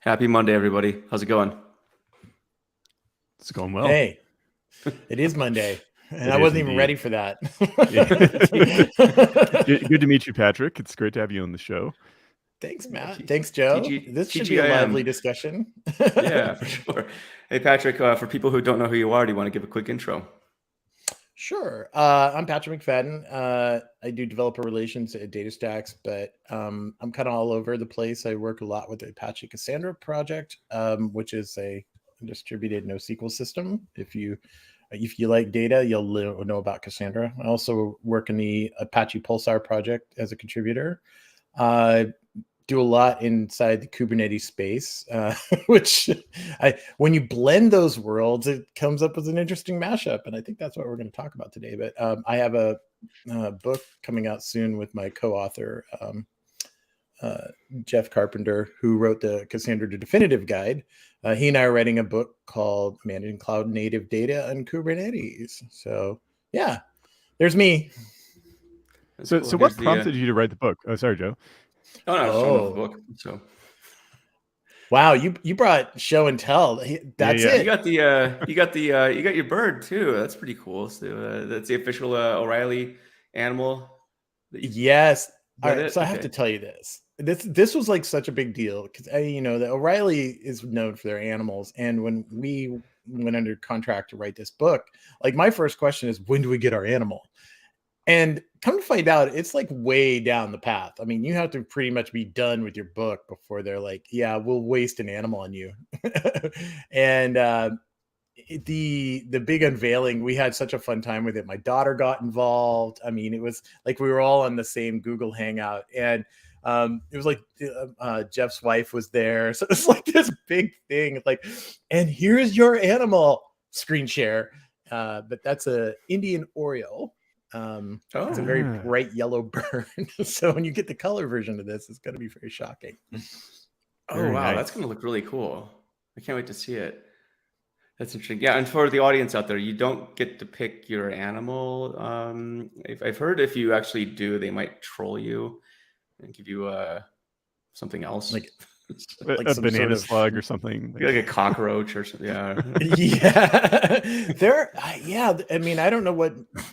Happy Monday, everybody. How's it going? It's going well. Hey, it is Monday, and I wasn't even ready for that. Good to meet you, Patrick. It's great to have you on the show. Thanks, Matt. Thanks, Joe. This should be a lively discussion. Yeah, for sure. Hey, Patrick, for people who don't know who you are, do you want to give a quick intro? Sure. I'm Patrick McFadin. I do developer relations at DataStax, but I'm kind of all over the place. I work a lot with the Apache Cassandra project, which is a distributed NoSQL system. If you like data, you'll know about Cassandra. I also work in the Apache Pulsar project as a contributor. Do a lot inside the Kubernetes space, which when you blend those worlds, it comes up with an interesting mashup. And I think that's what we're going to talk about today. But I have a book coming out soon with my co-author, Jeff Carpenter, who wrote the Cassandra Definitive Guide. He and I are writing a book called Managing Cloud Native Data on Kubernetes. So yeah, there's me. So what prompted you to write the book? Oh, sorry, Joe. Oh, the book. So, wow, you brought show and tell. That's it. You got your bird too. That's pretty cool. So that's the official OReilly animal. Yes. All right. So I have to tell you this. This was like such a big deal because the OReilly is known for their animals, and when we went under contract to write this book, like my first question is, when do we get our animal? And come to find out, it's like way down the path. I mean, you have to pretty much be done with your book before they're like, yeah, we'll waste an animal on you. And the big unveiling, we had such a fun time with it. My daughter got involved. I mean, it was like we were all on the same Google Hangout, and it was like Jeff's wife was there. So it's like this big thing. It's like, and here's your animal, screen share. But that's a Indian Oriole. It's a very bright yellow bird. So when you get the color version of this, it's going to be very shocking. Oh, wow. Nice. That's going to look really cool. I can't wait to see it. That's interesting. Yeah. And for the audience out there, you don't get to pick your animal. I've heard if you actually do, they might troll you and give you something else. Like a banana slug or something, like a cockroach or something. Yeah. Yeah. I mean, I don't know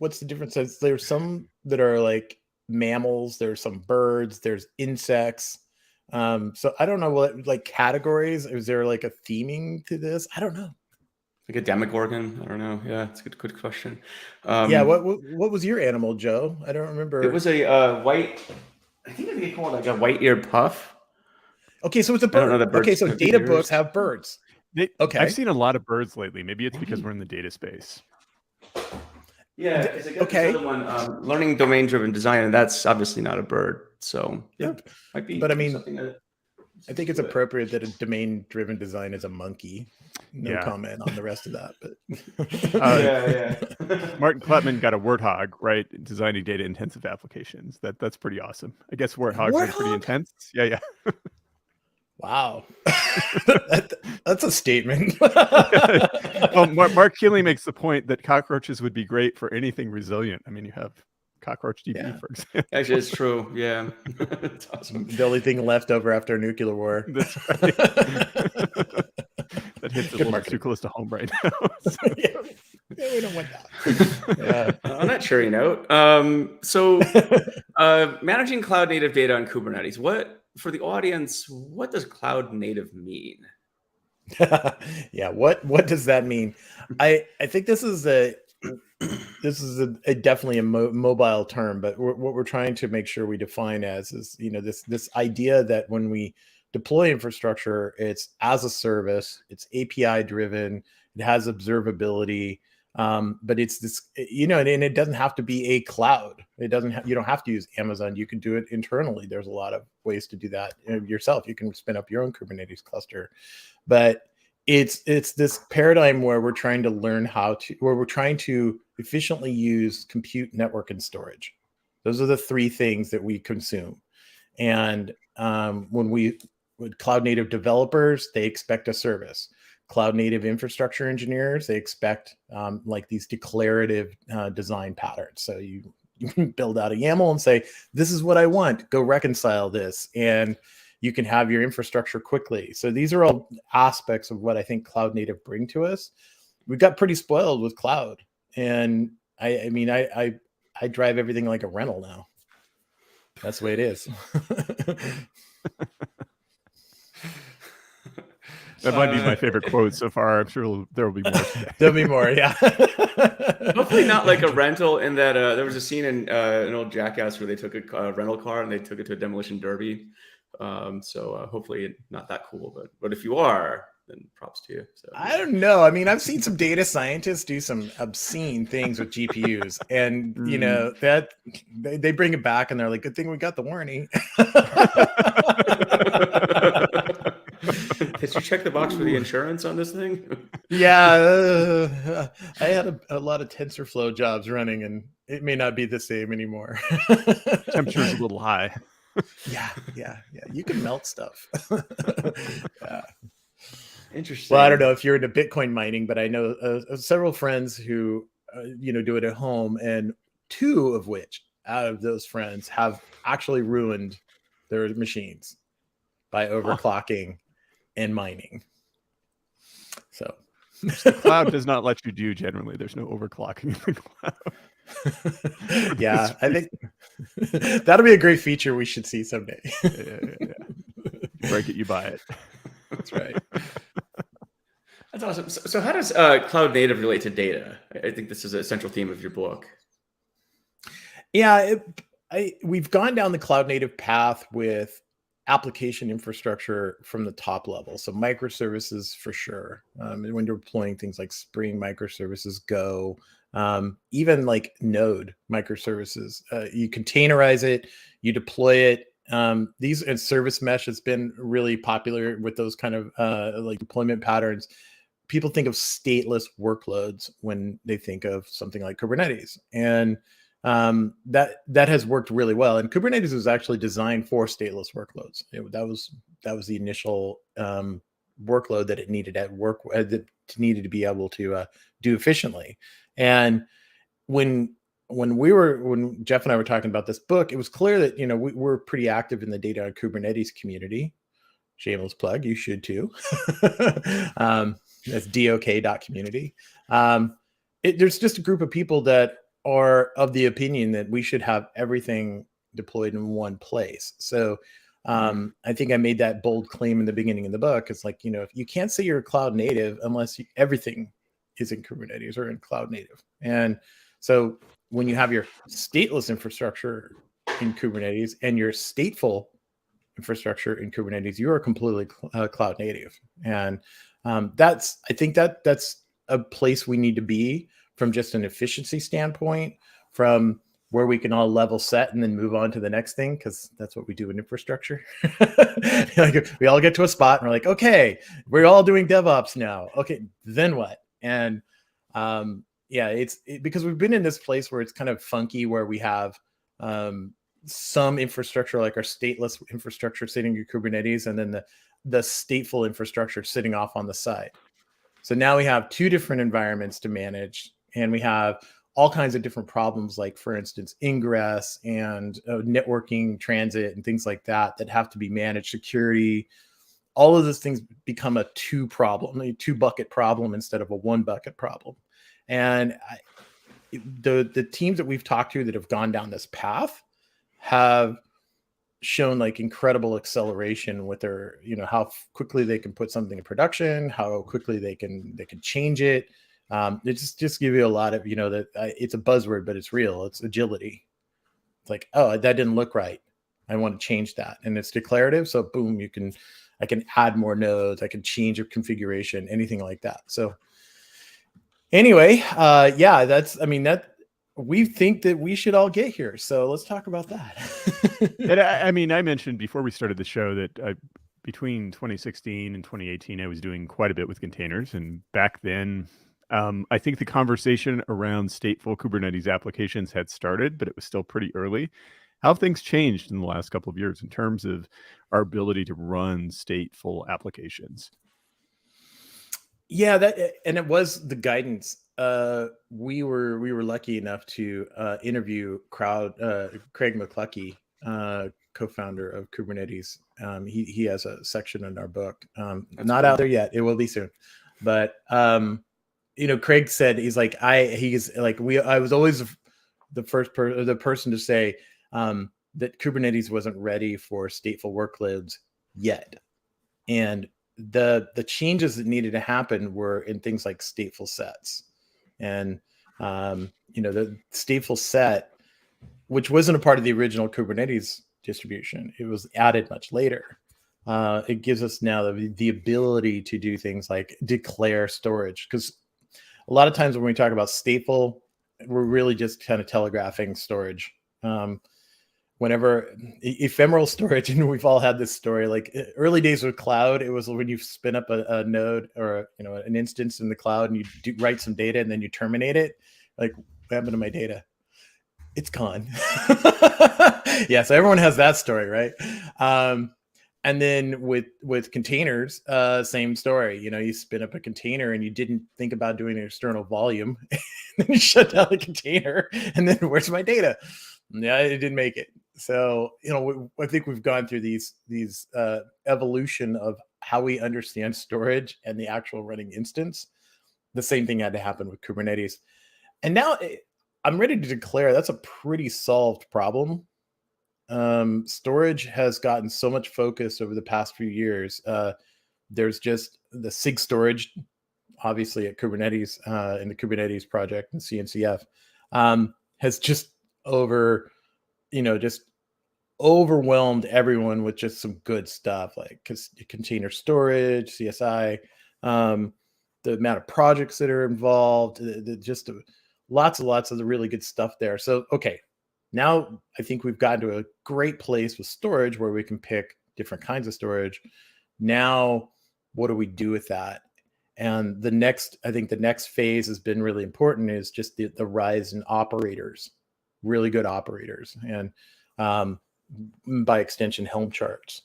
what's the difference. There's some that are like mammals. There's some birds. There's insects. So I don't know what like categories. Is there like a theming to this? I don't know. Like a demogorgon? I don't know. Yeah, it's a good question. Yeah. What was your animal, Joe? I don't remember. It was a white. I think they call it like a white-eared puff. Okay, so it's a bird. Okay, so data books have birds. Okay, I've seen a lot of birds lately. Maybe it's because we're in the data space. Yeah, it's like this other one, learning domain-driven design, and that's obviously not a bird. So yeah, might be. But I mean, I think it's appropriate that a domain-driven design is a monkey. No comment on the rest of that. But Martin Klutman got a warthog, right? Designing data-intensive applications. That's pretty awesome. I guess warthogs are pretty intense. Yeah. Wow, that's a statement. Well, Mark Keeley makes the point that cockroaches would be great for anything resilient. I mean, you have cockroach DB, for example. Actually, it's true. Yeah, that's awesome. The only thing left over after a nuclear war. That's right. That hits a little too close to home right now. Yeah, we don't want that. On that cheery note, so managing cloud native data on Kubernetes. For the audience, what does cloud native mean? Yeah, what does that mean? I think this is definitely a mobile term, but what we're trying to make sure we define as is this idea that when we deploy infrastructure, it's as a service, it's API driven, it has observability. But it's this, and it doesn't have to be a cloud. You don't have to use Amazon. You can do it internally. There's a lot of ways to do that yourself. You can spin up your own Kubernetes cluster, but it's this paradigm where we're trying to efficiently use compute, network, and storage. Those are the three things that we consume. And with cloud native developers, they expect a service. Cloud native infrastructure engineers, they expect like these declarative design patterns. So you build out a YAML and say, this is what I want, go reconcile this. And You can have your infrastructure quickly. So these are all aspects of what I think cloud native bring to us. We got pretty spoiled with cloud, and I drive everything like a rental now. That's the way it is. That might be my favorite quote so far. I'm sure there will be more today. There'll be more, yeah. Hopefully not like a rental in that there was a scene in an old Jackass where they took a rental car and they took it to a demolition derby. So hopefully not that cool, but if you are, then props to you. So I don't know. I mean, I've seen some data scientists do some obscene things with GPUs, and you know that they bring it back and they're like, "Good thing we got the warranty." Did you check the box for the insurance on this thing? Yeah, I had a lot of TensorFlow jobs running, and it may not be the same anymore. Temperature's a little high. Yeah. You can melt stuff. Yeah. Interesting. Well, I don't know if you're into Bitcoin mining, but I know several friends who, do it at home, and 2 of which out of those friends have actually ruined their machines by overclocking and mining. So the cloud does not let you do generally. There's no overclocking in the cloud. Yeah, I think that'll be a great feature we should see someday. Yeah. You break it, you buy it. That's right. That's awesome. So how does cloud native relate to data? I think this is a central theme of your book. Yeah, we've gone down the cloud native path with application infrastructure from the top level. So microservices for sure. When you're deploying things like Spring microservices, Go, even like Node microservices, you containerize it, you deploy it. These and service mesh has been really popular with those kind of like deployment patterns. People think of stateless workloads when they think of something like Kubernetes, and that has worked really well. And Kubernetes was actually designed for stateless workloads. That was the initial workload that it needed at work that needed to be able to do efficiently. And when Jeff and I were talking about this book, it was clear that we're pretty active in the data on Kubernetes community. Shameless plug, you should too. That's dok.community. There's just a group of people that are of the opinion that we should have everything deployed in one place. So I think I made that bold claim in the beginning of the book. It's like, if you can't say you're a cloud native unless everything is in Kubernetes or in cloud native. And so when you have your stateless infrastructure in Kubernetes and your stateful infrastructure in Kubernetes, you are completely cloud native. And I think that's a place we need to be from just an efficiency standpoint, from where we can all level set and then move on to the next thing, because that's what we do in infrastructure. Like, we all get to a spot and we're like, okay, we're all doing DevOps now. Okay, then what? And it's because we've been in this place where it's kind of funky, where we have some infrastructure, like our stateless infrastructure sitting in Kubernetes, and then the stateful infrastructure sitting off on the side. So now we have 2 different environments to manage, and we have all kinds of different problems, like, for instance, ingress and networking, transit, and things like that have to be managed, security. All of those things become a 2 bucket problem instead of a 1 bucket problem. And the teams that we've talked to that have gone down this path have shown like incredible acceleration with their, how quickly they can put something in production, how quickly they can change it. It just give you a lot of, that it's a buzzword, but it's real. It's agility. It's like, oh, that didn't look right. I want to change that. And it's declarative. So boom, I can add more nodes. I can change your configuration, anything like that. So anyway, we think that we should all get here. So let's talk about that. And I mentioned before we started the show that between 2016 and 2018, I was doing quite a bit with containers. And back then, I think the conversation around stateful Kubernetes applications had started, but it was still pretty early. How have things changed in the last couple of years in terms of our ability to run stateful applications? Yeah, and it was the guidance. We were lucky enough to interview Craig McCluskey co-founder of Kubernetes. He has a section in our book. Not cool. out there yet. It will be soon. But Craig said I was always the person to say that Kubernetes wasn't ready for stateful workloads yet, and the changes that needed to happen were in things like stateful sets, and the stateful set, which wasn't a part of the original Kubernetes distribution. It was added much later. It gives us now the ability to do things like declare storage, because a lot of times when we talk about stateful, we're really just kind of telegraphing storage. Whenever ephemeral storage, and we've all had this story, like early days with cloud, it was when you spin up a node or an instance in the cloud, and you write some data and then you terminate it. Like, what happened to my data? It's gone. Yeah, so everyone has that story, right? And then with containers, same story. You spin up a container and you didn't think about doing an external volume, and then you shut down the container, and then where's my data? Yeah, it didn't make it. So I think we've gone through these evolution of how we understand storage and the actual running instance. The same thing had to happen with Kubernetes, and now I'm ready to declare that's a pretty solved problem. Storage has gotten so much focus over the past few years. There's just the SIG storage, obviously at Kubernetes, in the Kubernetes project and CNCF, has just overwhelmed everyone with just some good stuff like container storage, CSI, the amount of projects that are involved, lots and lots of the really good stuff there. So, okay. Now, I think we've gotten to a great place with storage where we can pick different kinds of storage. Now, what do we do with that? And I think the next phase has been really important, is just the rise in operators, really good operators, and by extension, Helm charts.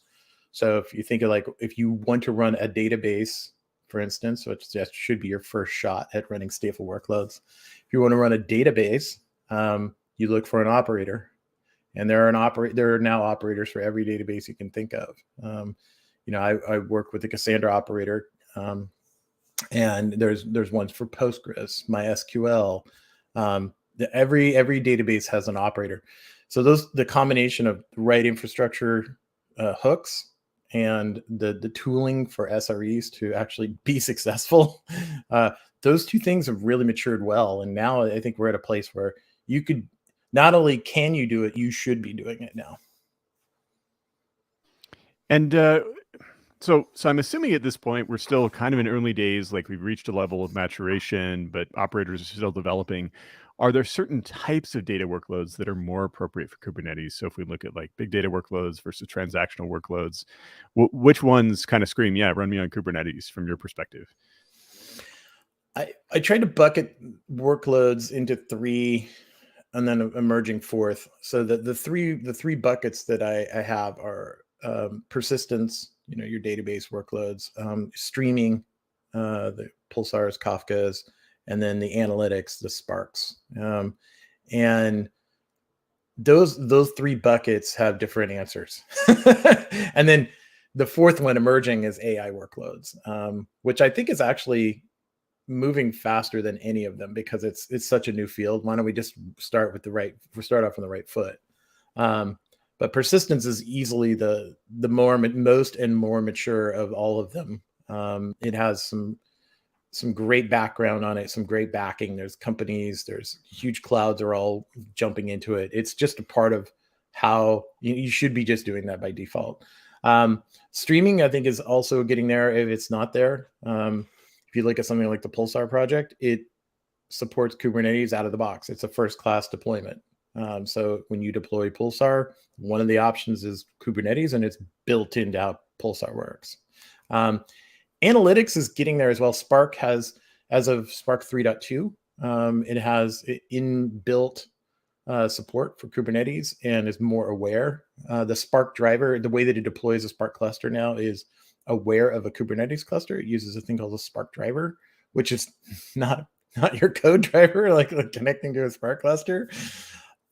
So if you think of if you want to run a database, for instance, which that should be your first shot at running stateful workloads. If you want to run a database, you look for an operator, and there are now operators for every database you can think of. I work with the Cassandra operator, and there's ones for Postgres, MySQL. Every database has an operator. So the combination of the right infrastructure hooks and the tooling for SREs to actually be successful, those two things have really matured well. And now I think we're at a place where you could, not only can you do it, you should be doing it now. And so I'm assuming at this point we're still kind of in early days, like we've reached a level of maturation, but operators are still developing. Are there certain types of data workloads that are more appropriate for Kubernetes? So if we look at like big data workloads versus transactional workloads, which ones kind of scream, yeah, run me on Kubernetes from your perspective? I tried to bucket workloads into three, and then emerging fourth. So the three buckets that I have are persistence, your database workloads, streaming, the Pulsars, Kafkas, and then the analytics, the Sparks. And those three buckets have different answers. And then the fourth one emerging is AI workloads, which I think is actually moving faster than any of them because it's such a new field. Why don't we just start off on the right foot? But persistence is easily the most and more mature of all of them. It has some great background on it, some great backing. There's companies, there's huge clouds are all jumping into it. It's just a part of how you should be just doing that by default. Streaming, I think, is also getting there if it's not there. If you look at something like the Pulsar project, it supports Kubernetes out of the box. It's a first-class deployment. So when you deploy Pulsar, one of the options is Kubernetes, and it's built into how Pulsar works. Analytics is getting there as well. Spark has, as of Spark 3.2, it has inbuilt support for Kubernetes and is more aware. The Spark driver, the way that it deploys a Spark cluster now is aware of a Kubernetes cluster. It uses a thing called a Spark driver, which is not your code driver, like connecting to a Spark cluster.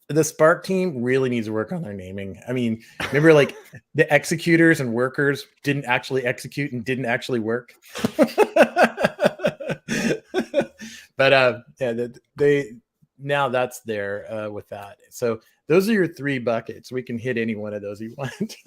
The Spark team really needs to work on their naming. I mean, remember like the executors and workers didn't actually execute and didn't actually work. But yeah, they now that's there with that. So those are your 3 buckets. We can hit any one of those you want.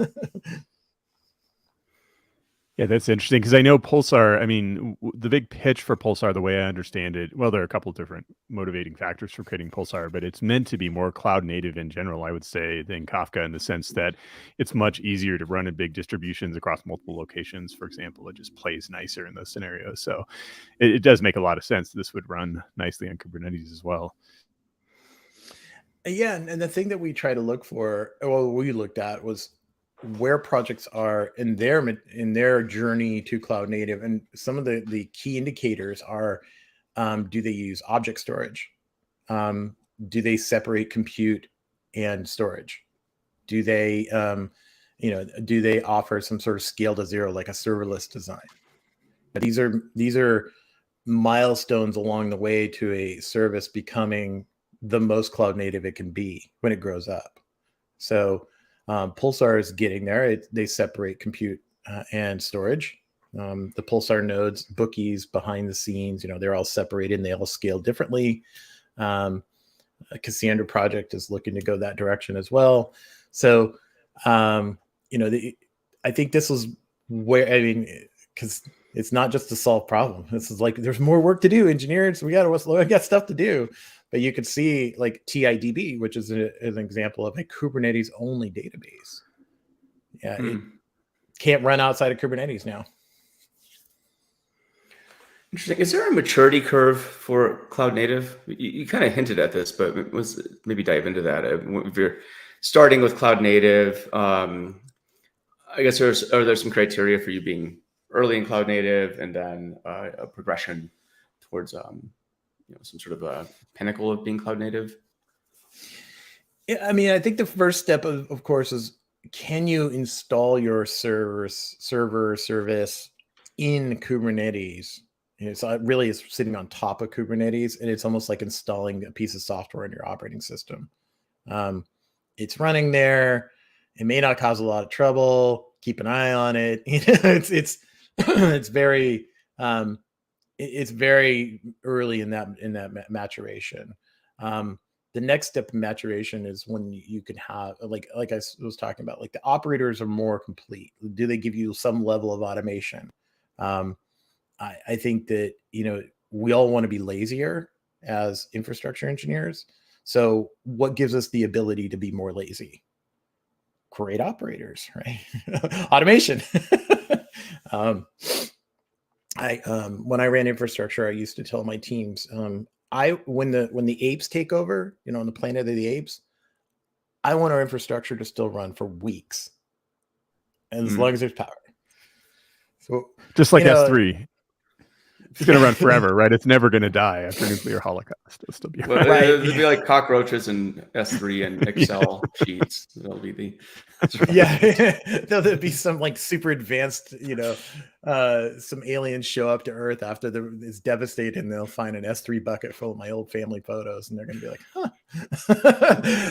Yeah, that's interesting because I know Pulsar, I mean, the big pitch for Pulsar, the way I understand it, well, there are a couple of different motivating factors for creating Pulsar, but it's meant to be more cloud native in general, I would say, than Kafka in the sense that it's much easier to run in big distributions across multiple locations, for example. It just plays nicer in those scenarios. So it does make a lot of sense. This would run nicely on Kubernetes as well. Yeah, and the thing that we try to look for, well, we looked at was where projects are in their journey to cloud native, and some of the key indicators are: do they use object storage? Do they separate compute and storage? Do they do they offer some sort of scale to zero, like a serverless design? But these are milestones along the way to a service becoming the most cloud native it can be when it grows up. So Pulsar is getting there. They separate compute and storage. The Pulsar nodes, bookies behind the scenes, they're all separated and they all scale differently. A Cassandra project is looking to go that direction as well. So, I think this is where, because it's not just to solve problems. This is like, there's more work to do, engineers. We got stuff to do. But you could see like TIDB, which is an example of a Kubernetes only database. Yeah, it can't run outside of Kubernetes now. Interesting. Is there a maturity curve for cloud native? You kind of hinted at this, but maybe dive into that. If you're starting with cloud native, I guess are there some criteria for you being early in cloud native and then a progression towards some sort of a pinnacle of being cloud native? Yeah, I mean, I think the first step, of course, is can you install your server service in Kubernetes? So it really is sitting on top of Kubernetes, and it's almost like installing a piece of software in your operating system. It's running there. It may not cause a lot of trouble. Keep an eye on it. It's very it's very early in that maturation. The next step of maturation is when you can have, like I was talking about, like the operators are more complete. Do they give you some level of automation? I think that, we all want to be lazier as infrastructure engineers. So what gives us the ability to be more lazy? Great operators, right? Automation. When I ran infrastructure, I used to tell my teams, when the apes take over, on the planet of the apes, I want our infrastructure to still run for weeks, and as long as there's power. So just like S3. It's going to run forever, right? It's never going to die after nuclear holocaust. It'll still be right. It'll be like cockroaches in S3 and Excel sheets. That'll be the there'll be some like super advanced, some aliens show up to Earth after it's devastated, and they'll find an S3 bucket full of my old family photos, and they're going to be like, "Huh,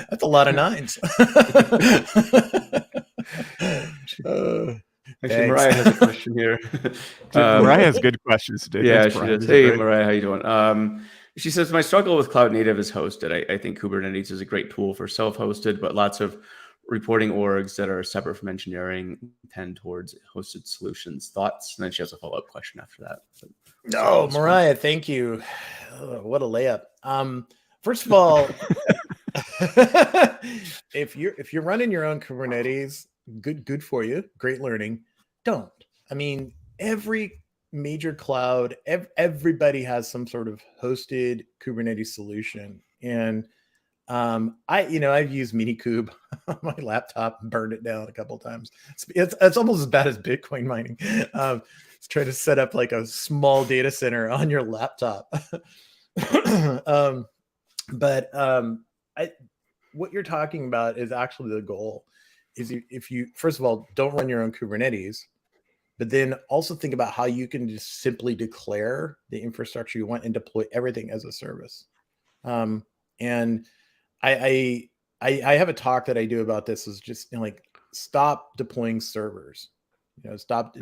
that's a lot of nines." Actually, Mariah has a question here. Mariah has good questions today. Yeah, she does. Hey, Mariah, how you doing? She says, my struggle with cloud native is hosted. I think Kubernetes is a great tool for self-hosted, but lots of reporting orgs that are separate from engineering tend towards hosted solutions. Thoughts? And then she has a follow-up question after that. No, Mariah, thank you. Oh, what a layup. First of all, if you're running your own Kubernetes, good for you. Great learning. Don't. I mean, every major cloud, everybody has some sort of hosted Kubernetes solution. And I've used Minikube on my laptop and burned it down a couple of times. It's almost as bad as Bitcoin mining. It's trying to set up like a small data center on your laptop. What you're talking about is actually the goal. Is if you, first of all, don't run your own Kubernetes, but then also think about how you can just simply declare the infrastructure you want and deploy everything as a service. And I I have a talk that I do about this, is just like, stop deploying servers, stop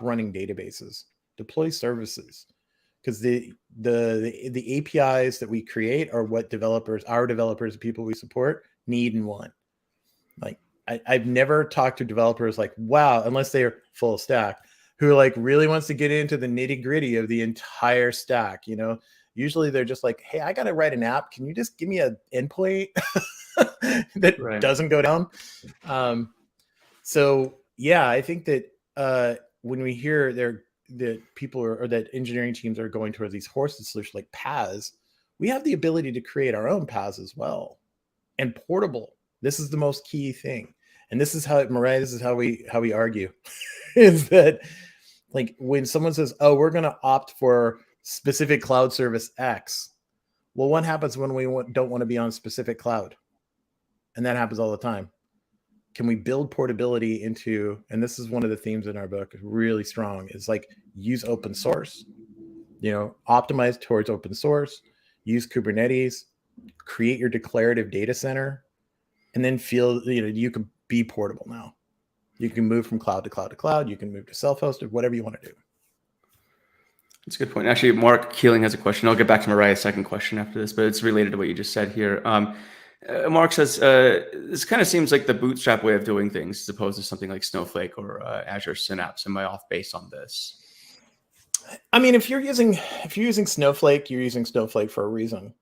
running databases, deploy services, because the APIs that we create are what our developers, people we support, need and want. Like, I've never talked to developers like, wow, unless they're full stack, who like really wants to get into the nitty gritty of the entire stack. Usually they're just like, hey, I got to write an app. Can you just give me an endpoint that doesn't go down? So yeah, I think that when we hear that people or that engineering teams are going towards these hosted solutions like PaaS, we have the ability to create our own PaaS as well, and portable. This is the most key thing. And this is how we argue is that, like, when someone says, oh, we're going to opt for specific cloud service X. Well, what happens when we don't want to be on specific cloud? And that happens all the time. Can we build portability into, and this is one of the themes in our book, really strong, is like, use open source, optimize towards open source, use Kubernetes, create your declarative data center, and then you can be portable now. You can move from cloud to cloud to cloud. You can move to self-hosted, whatever you want to do. That's a good point. Actually, Mark Keeling has a question. I'll get back to Mariah's second question after this, but it's related to what you just said here. Mark says, this kind of seems like the Bootstrap way of doing things, as opposed to something like Snowflake or Azure Synapse. Am I off base on this? I mean, if you're using Snowflake, you're using Snowflake for a reason.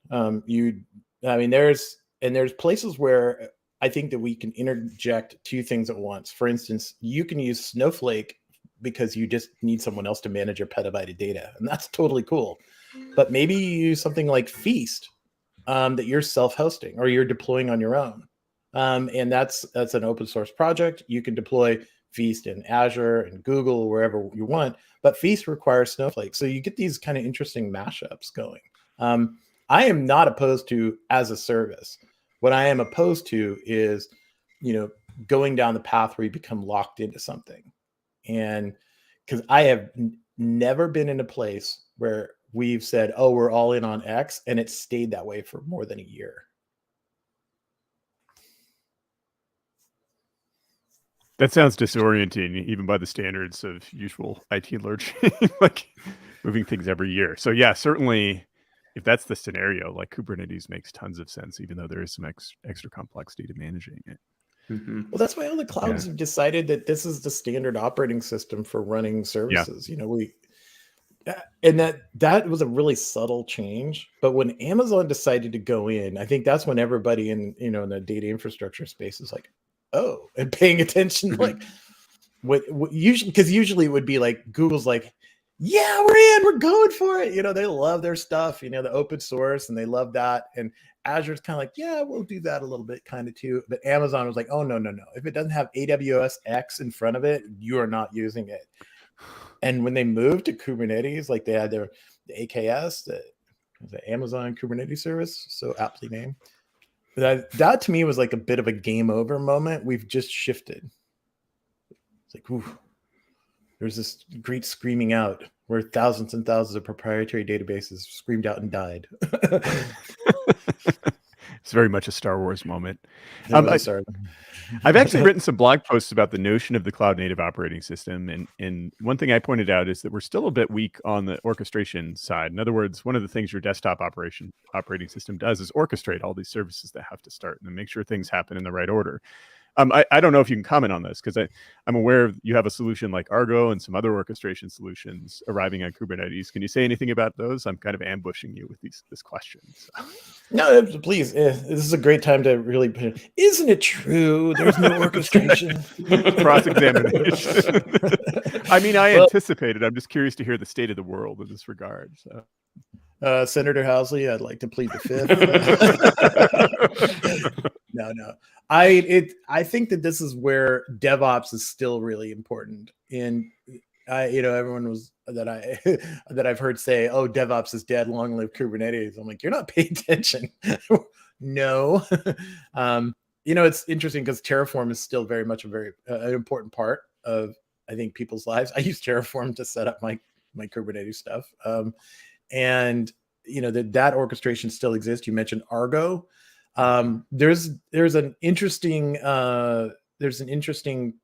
There's places where I think that we can interject two things at once. For instance, you can use Snowflake because you just need someone else to manage your petabyte of data, and that's totally cool. But maybe you use something like Feast that you're self-hosting or you're deploying on your own, and that's an open source project. You can deploy Feast in Azure and Google, wherever you want, but Feast requires Snowflake, so you get these kind of interesting mashups going. I am not opposed to as a service. What I am opposed to is, going down the path where you become locked into something. And because I have never been in a place where we've said, oh, we're all in on X, and it stayed that way for more than a year. That sounds disorienting, even by the standards of usual IT lurching, like moving things every year. So yeah, certainly, if that's the scenario, like Kubernetes makes tons of sense, even though there is some extra complexity to managing it. Mm-hmm. Well, that's why all the clouds have decided that this is the standard operating system for running services. And that was a really subtle change. But when Amazon decided to go in, I think that's when everybody in the data infrastructure space is like, oh, and paying attention. Like, what usually it would be like Google's like, yeah, we're going for it. They love their stuff, the open source, and they love that. And Azure's kind of like, yeah, we'll do that a little bit kind of too. But Amazon was like, oh, no. If it doesn't have AWS X in front of it, you are not using it. And when they moved to Kubernetes, like they had the AKS, the Amazon Kubernetes service, so aptly named. That to me was like a bit of a game over moment. We've just shifted. It's like, ooh. There's this great screaming out where thousands and thousands of proprietary databases screamed out and died. It's very much a Star Wars moment. I've actually written some blog posts about the notion of the cloud native operating system. And one thing I pointed out is that we're still a bit weak on the orchestration side. In other words, one of the things your desktop operating system does is orchestrate all these services that have to start and make sure things happen in the right order. I don't know if you can comment on this, because I'm aware you have a solution like Argo and some other orchestration solutions arriving on Kubernetes. Can you say anything about those? I'm kind of ambushing you with this question. So. No, please. This is a great time to really. Isn't it true? There's no orchestration. Cross-examination. I mean, I anticipated. I'm just curious to hear the state of the world in this regard. So. Senator Housley, I'd like to plead the fifth. No. I think that this is where DevOps is still really important. And everyone was that I've heard say, "Oh, DevOps is dead. Long live Kubernetes." I'm like, you're not paying attention. No. It's interesting because Terraform is still very much an important part of, I think, people's lives. I use Terraform to set up my Kubernetes stuff. And that orchestration still exists. You mentioned Argo. There's an interesting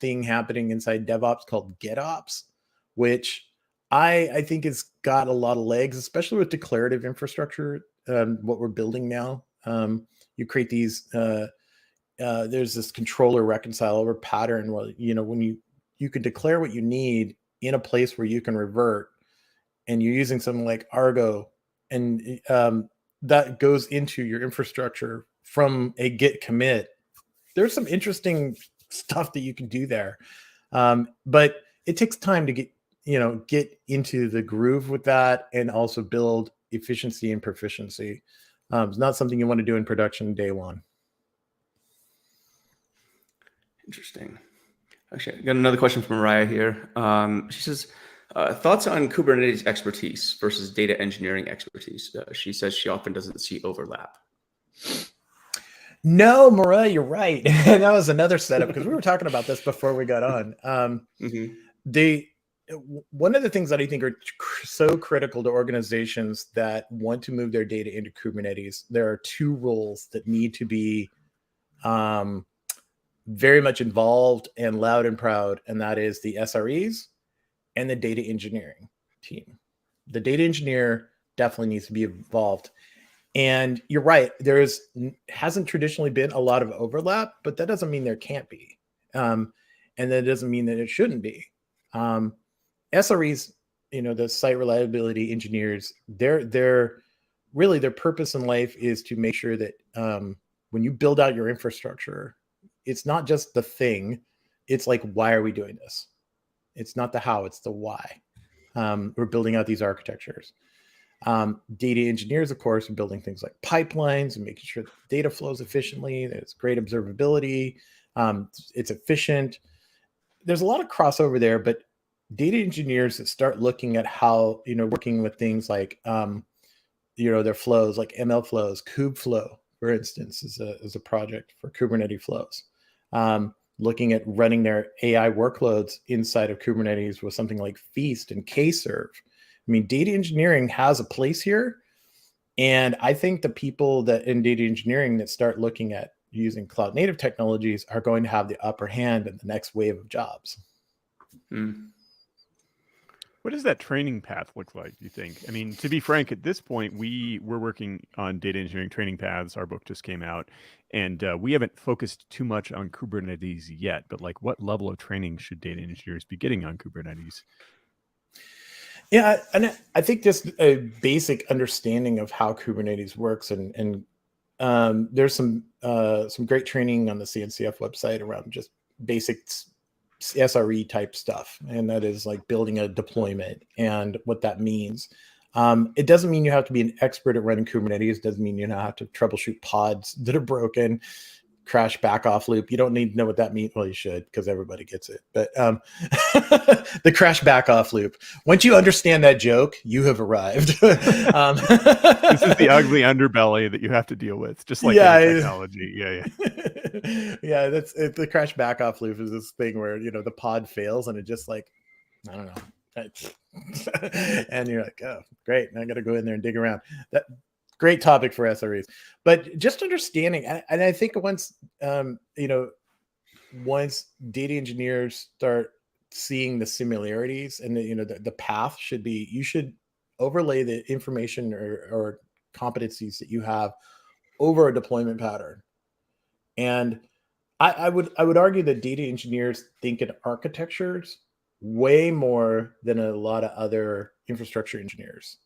thing happening inside DevOps called GitOps, which I think has got a lot of legs, especially with declarative infrastructure. What we're building now, you create these. There's this controller reconciler pattern where when you can declare what you need in a place where you can revert, and you're using something like Argo, and that goes into your infrastructure from a Git commit. There's some interesting stuff that you can do there, but it takes time to get into the groove with that, and also build efficiency and proficiency. It's not something you want to do in production day one. Interesting. Actually, I got another question from Mariah here. She says, thoughts on Kubernetes expertise versus data engineering expertise. She says she often doesn't see overlap. No, Mariah, you're right. And that was another setup, because we were talking about this before we got on. One of the things that I think are so critical to organizations that want to move their data into Kubernetes, there are two roles that need to be very much involved and loud and proud, and that is the SREs and the data engineering team. The data engineer definitely needs to be involved. And you're right, hasn't traditionally been a lot of overlap, but that doesn't mean there can't be. And that doesn't mean that it shouldn't be. SREs, the site reliability engineers, their purpose in life is to make sure that when you build out your infrastructure, it's not just the thing. It's like, why are we doing this? It's not the how, it's the why. We're building out these architectures. Data engineers, of course, are building things like pipelines and making sure the data flows efficiently. There's great observability. It's efficient. There's a lot of crossover there, but data engineers that start looking at how, working with things like, their flows, like ML flows, Kubeflow, for instance, is a project for Kubernetes flows. Looking at running their AI workloads inside of Kubernetes with something like Feast and Kserve. I mean, data engineering has a place here. And I think the people that in data engineering that start looking at using cloud native technologies are going to have the upper hand in the next wave of jobs. What does that training path look like, do you think? I mean, to be frank, at this point, we're working on data engineering training paths. Our book just came out, and we haven't focused too much on Kubernetes yet. But like, what level of training should data engineers be getting on Kubernetes? Yeah, and I think just a basic understanding of how Kubernetes works, and there's some great training on the CNCF website around just basic SRE type stuff, and that is like building a deployment and what that means. It doesn't mean you have to be an expert at running Kubernetes. It doesn't mean you have to troubleshoot pods that are broken, crash back off loop. You don't need to know what that means. Well, you should, because everybody gets it. But the crash back off loop. Once you understand that joke, you have arrived. This is the ugly underbelly that you have to deal with, just like any technology. Yeah, that's it. The crash back off loop is this thing where the pod fails and it just like, I don't know, and you're like, oh, great, now I got to go in there and dig around. That great topic for SREs, but just understanding, and I think once once data engineers start seeing the similarities and the path should be, you should overlay the information or competencies that you have over a deployment pattern. And I would argue that data engineers think in architectures way more than a lot of other infrastructure engineers,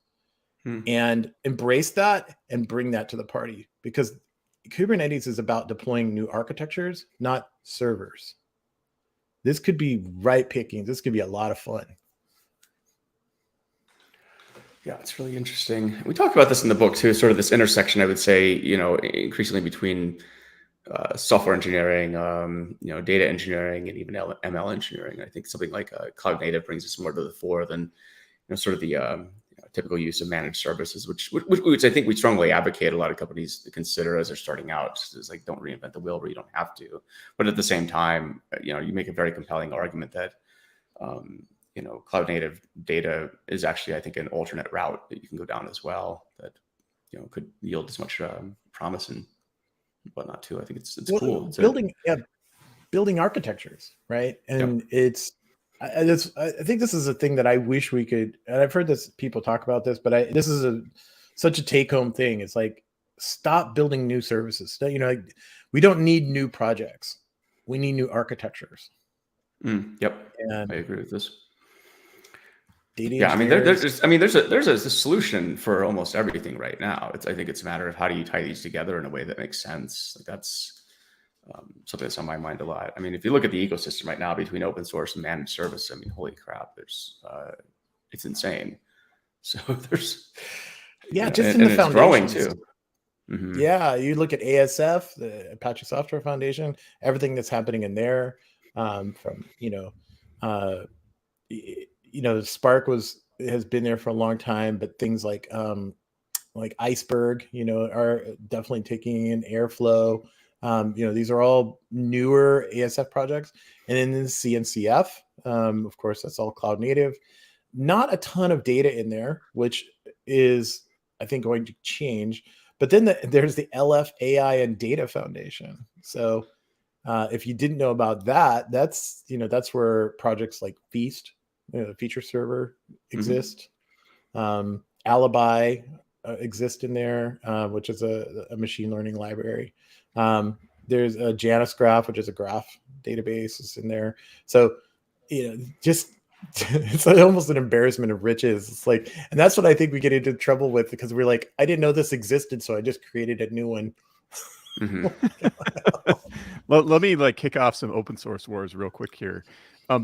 and embrace that and bring that to the party, because Kubernetes is about deploying new architectures, not servers. This could be right picking. This could be a lot of fun. Yeah, it's really interesting. We talk about this in the book too, sort of this intersection, I would say, increasingly between software engineering, data engineering, and even ML engineering. I think something like cloud native brings us more to the fore than sort of the typical use of managed services, which I think we strongly advocate a lot of companies to consider as they're starting out. It's like, don't reinvent the wheel where you don't have to. But at the same time, you make a very compelling argument that cloud native data is actually, I think, an alternate route that you can go down as well that could yield as much promise. And whatnot too. I think it's cool. Building architectures, right? And I think this is a thing that I wish we could, and I've heard this people talk about this, but this is such a take-home thing. It's like, stop building new services. Like, we don't need new projects. We need new architectures. Yep, and I agree with this. Data I mean, there's a solution for almost everything right now. I think it's a matter of how do you tie these together in a way that makes sense. Like, that's something that's on my mind a lot. I mean, if you look at the ecosystem right now between open source and managed service, I mean, holy crap, it's insane. So there's just in the foundation, growing too. Mm-hmm. Yeah, you look at ASF, the Apache Software Foundation, everything that's happening in there, from Spark has been there for a long time, but things like Iceberg, are definitely taking in Airflow. These are all newer ASF projects. And then the CNCF, of course, that's all cloud native. Not a ton of data in there, which is, I think, going to change. But then there's the LF AI and Data Foundation. So if you didn't know about that, that's where projects like Feast, the feature server, exist. Alibi exist in there, which is a machine learning library. There's a Janus Graph, which is a graph database, is in there. So, just it's almost an embarrassment of riches. It's like, and that's what I think we get into trouble with, because we're like, I didn't know this existed, so I just created a new one. Well, let me kick off some open source wars real quick here.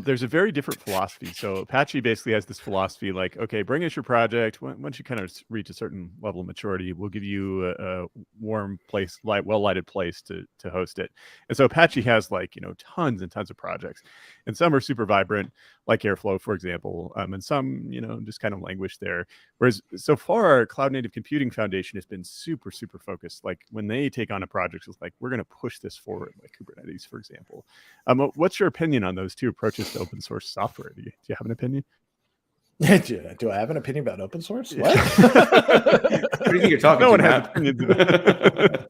There's a very different philosophy. So Apache basically has this philosophy like, okay, bring us your project. Once you kind of reach a certain level of maturity, we'll give you a warm place, well-lighted place to host it. And so Apache has tons and tons of projects, and some are super vibrant, like Airflow, for example, and some, just kind of languish there. Whereas so far, our Cloud Native Computing Foundation has been super, super focused. Like, when they take on a project, it's like, we're going to push this forward, like Kubernetes, for example. What's your opinion on those two approaches to open source software? Do you have an opinion? Do I have an opinion about open source? What? What do you think you're talking no to, one Matt? has opinions about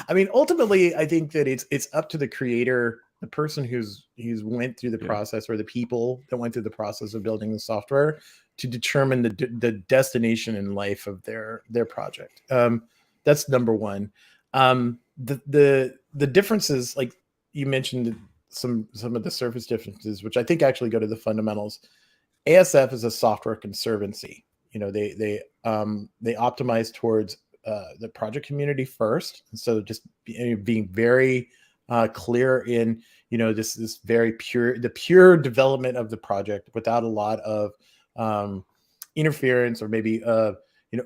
I mean, ultimately, I think that it's up to the creator, the person who's went through the process, or the people that went through the process of building the software, to determine the destination in life of their project. That's number one. The differences, like you mentioned, some of the surface differences, which I think actually go to the fundamentals. ASF is a software conservancy. They optimize towards the project community first. And so just being very clear in, this very pure development of the project, without a lot of interference, or maybe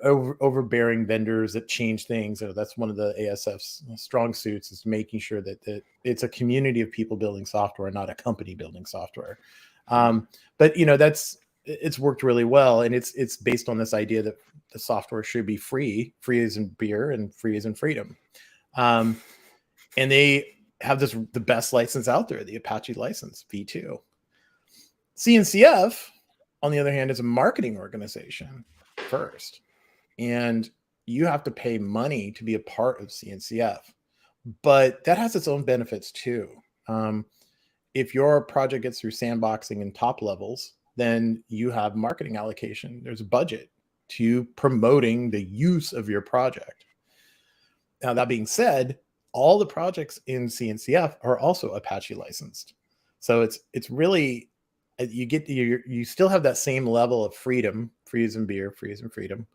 overbearing vendors that change things. That's one of the ASF's strong suits, is making sure that it's a community of people building software, not a company building software. But it's worked really well, and it's based on this idea that the software should be free as in beer, and free as in freedom. And they have the best license out there, the Apache license v2. CNCF, on the other hand, is a marketing organization first, and you have to pay money to be a part of CNCF, but that has its own benefits too. If your project gets through sandboxing and top levels, then you have marketing allocation. There's a budget to promoting the use of your project. Now, that being said, all the projects in CNCF are also Apache licensed. So it's really, you still have that same level of freedom, free as in beer, free as in freedom.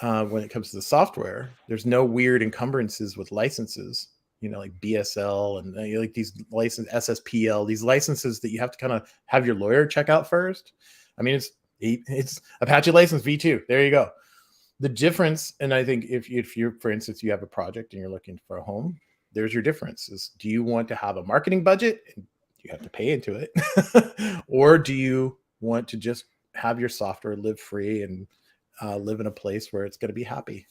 When it comes to the software, there's no weird encumbrances with licenses, like BSL and like these license SSPL, these licenses that you have to kind of have your lawyer check out first. I mean, it's Apache license v2. There you go. The difference, and I think if you're, for instance, you have a project and you're looking for a home, there's your difference. Is, do you want to have a marketing budget and you have to pay into it, or do you want to just have your software live free and live in a place where it's going to be happy?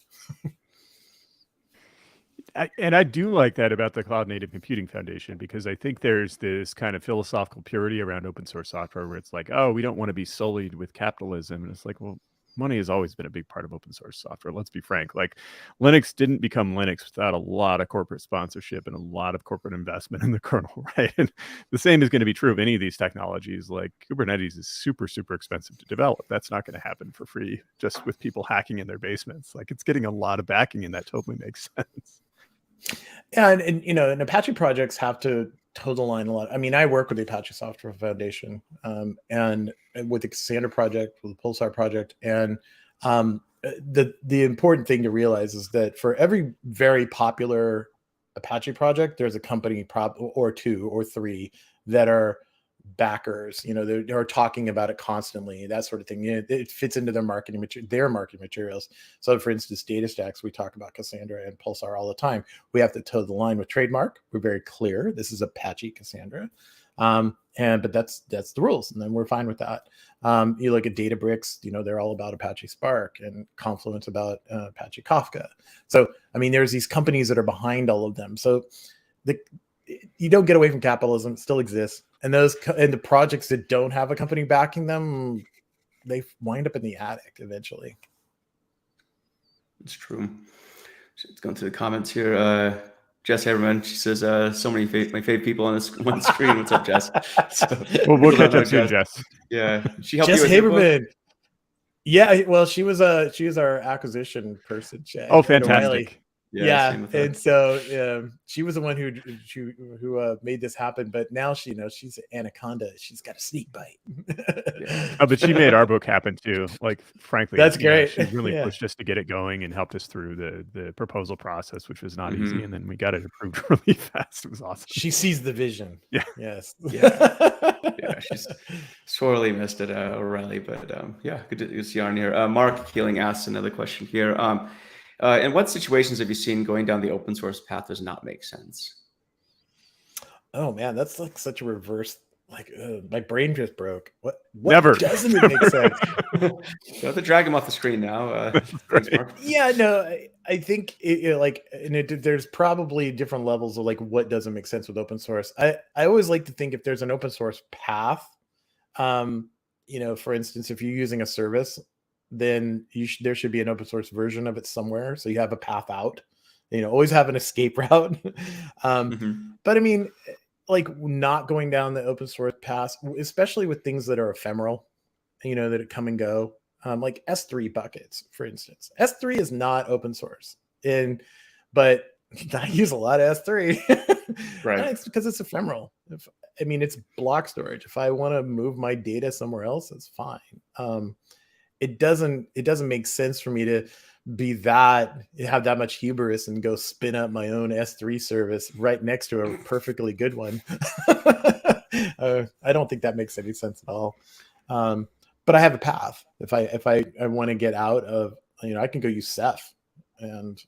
I do like that about the Cloud Native Computing Foundation, because I think there's this kind of philosophical purity around open source software where it's like, oh, we don't want to be sullied with capitalism. And it's like, well, money has always been a big part of open source software. Let's be frank. Like Linux didn't become Linux without a lot of corporate sponsorship and a lot of corporate investment in the kernel, right? And the same is going to be true of any of these technologies. Like Kubernetes is super, super expensive to develop. That's not going to happen for free just with people hacking in their basements. Like it's getting a lot of backing, and that totally makes sense. Yeah, and and Apache projects have to toe the line a lot. I mean, I work with the Apache Software Foundation, and with the Cassandra project, with the Pulsar project, and the important thing to realize is that for every very popular Apache project, there's a company or two or three that are backers. They're talking about it constantly, that sort of thing. It fits into their marketing materials. So for instance, DataStax, we talk about Cassandra and Pulsar all the time. We have to toe the line with trademark. We're very clear, this is Apache Cassandra, but that's the rules, and then we're fine with that. You look at Databricks, they're all about Apache Spark, and Confluence about Apache Kafka. So I mean, there's these companies that are behind all of them. So you don't get away from capitalism. It still exists. And the projects that don't have a company backing them, they wind up in the attic eventually. It's true. Let's go into the comments here. Jess Haberman, she says, so many my favorite people on this one screen. What's up, Jess? Well, we'll catch up soon, Jess. Yeah. She helped Jess you with Haberman. Yeah, well, she was our acquisition person. Oh, fantastic. Yeah, and so she was the one who made this happen. But now she's an anaconda. She's got a sneak bite. Oh, but she made our book happen too. Like, frankly, that's great. She really pushed us to get it going and helped us through the proposal process, which was not easy. And then we got it approved really fast. It was awesome. She sees the vision. Yeah. Yes. Yeah. She's sorely missed at OReilly, but good to see you on here. Mark Keeling asks another question here. In what situations have you seen going down the open source path does not make sense? Oh man, that's like such a reverse. Like my brain just broke. What Never doesn't it make sense? You have to drag him off the screen now. Thanks, Mark. Yeah, no, I think there's probably different levels of like what doesn't make sense with open source. I always like to think if there's an open source path, for instance, if you're using a service, then there should be an open source version of it somewhere, so you have a path out. Always have an escape route. But I mean, like not going down the open source path, especially with things that are ephemeral, that come and go, like S3 buckets, for instance. S3 is not open source, but I use a lot of S3, right? It's because it's ephemeral. It's block storage. If I want to move my data somewhere else, that's fine. It doesn't make sense for me to have that much hubris and go spin up my own S3 service right next to a perfectly good one. I don't think that makes any sense at all. But I have a path. If I want to get out of, I can go use Ceph and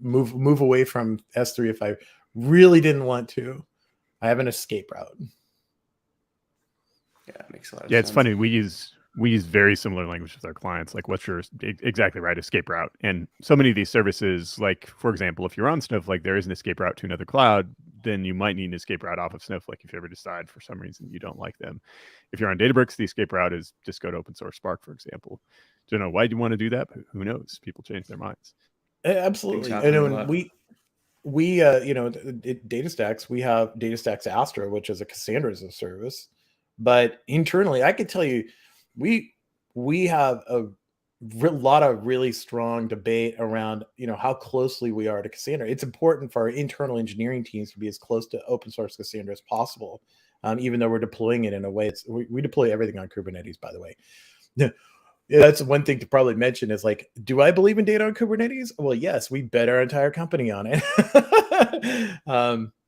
move away from S3 if I really didn't want to. I have an escape route. Yeah, it makes a lot of sense. It's funny. We use very similar language with our clients. Like, what's your exactly right escape route? And so many of these services, like for example, if you're on Snowflake, there is an escape route to another cloud. Then you might need an escape route off of Snowflake if you ever decide for some reason you don't like them. If you're on Databricks, the escape route is just go to open source Spark, for example. Don't know why you want to do that, but who knows? People change their minds. Absolutely. I know when we at DataStax, we have DataStax Astra, which is a Cassandra as a service. But internally, I could tell you, we have a lot of really strong debate around how closely we are to Cassandra. It's important for our internal engineering teams to be as close to open source Cassandra as possible, even though we're deploying it in a way. We deploy everything on Kubernetes, by the way. Yeah, that's one thing to probably mention is like, do I believe in data on Kubernetes? Well, yes, we bet our entire company on it.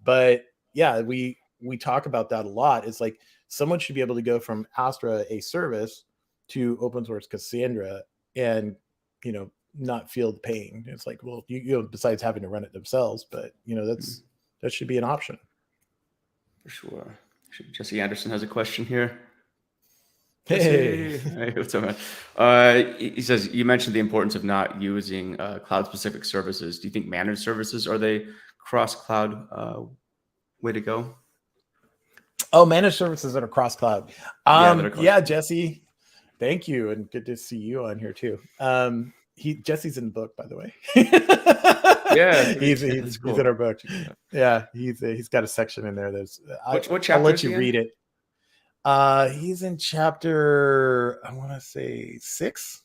But yeah, we talk about that a lot. It's like someone should be able to go from Astra, a service, to open source Cassandra and, not feel the pain. It's like, well, besides having to run it themselves, but that should be an option. For sure. Jesse Anderson has a question here. Hey, what's up, man? He says, you mentioned the importance of not using cloud-specific services. Do you think managed services are the cross-cloud way to go? Oh, managed services that are cross-cloud. Yeah, Jesse. Thank you, and good to see you on here too. Jesse's in the book, by the way. Yeah, he's cool. in our book. Yeah, he's got a section in there. What chapter? I'll let you read it. He's in chapter, I want to say 6.